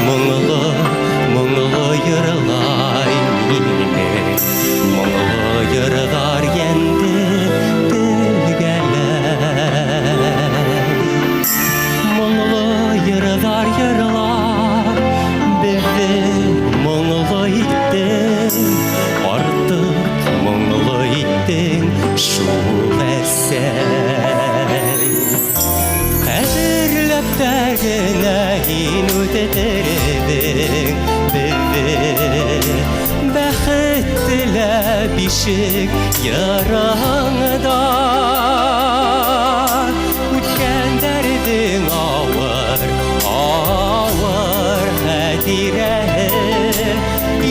мұңлы йырлай менің, мұңлы йырлар енді білгәләй. Мұңлы йырлар йырлар бізді мұңлы иттің, артық мұңлы иттің шул әсәй. Қадірләп тәгінә ин үтетердің бізді, бәхеттілә бишік яраңда. Үткәндәрдің ауыр, ауыр хәтирәһе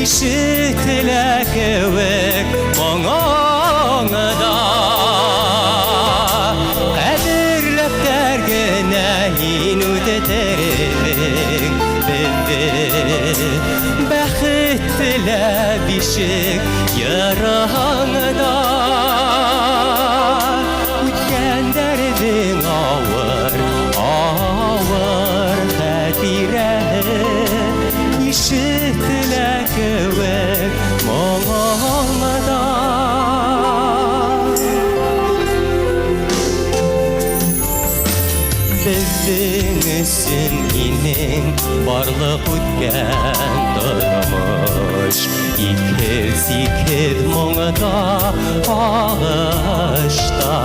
ишетелә кеүек моңыңда. Қадірләп тәргенә ин үтетердің бізді, бәхеттілә бишік яраңда. Үткәндәрдің ауыр, ауыр хәтирәһе ишетелә кеүек моңыңда. Біздің өсін инең барлық үткен тұрмыш, икіз-икіз мұңда ағышта.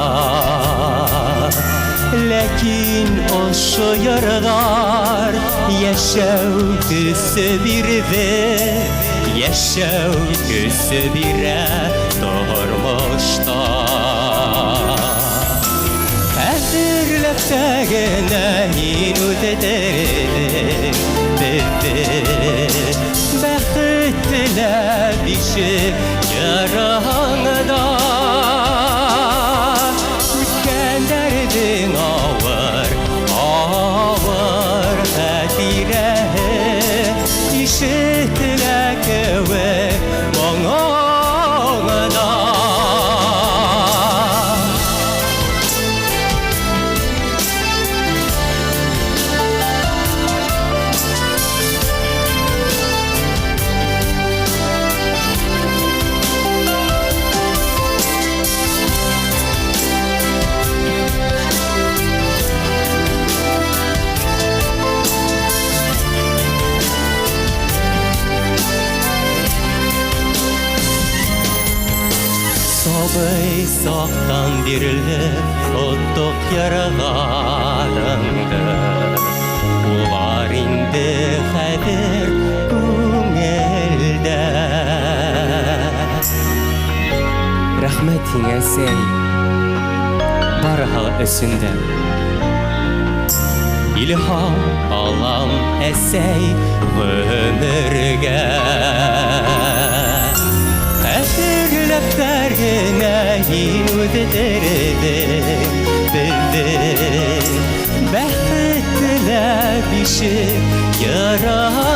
Ләкин ошы йырлар яшәү көсі бирде, яшәү көсі бирә тормышта. Қадірләп тәгенә ин үтетердің бізді, бәхеттілә бишік яраңда. Үткәндәрдің ауыр, ауыр хәтирәһе ишетелә кеүек моңыңда. Собый сақтан беріліп ұттық яраларыңды, олар инде хәзер күңелдә. Рәхмәт һиңә әсәй, барыһы өсендә. Илһам алам әсәй ғүмергә. Қадірләп тәргенә ин үтетердің бізді, бәхеттілә бишік яраңда.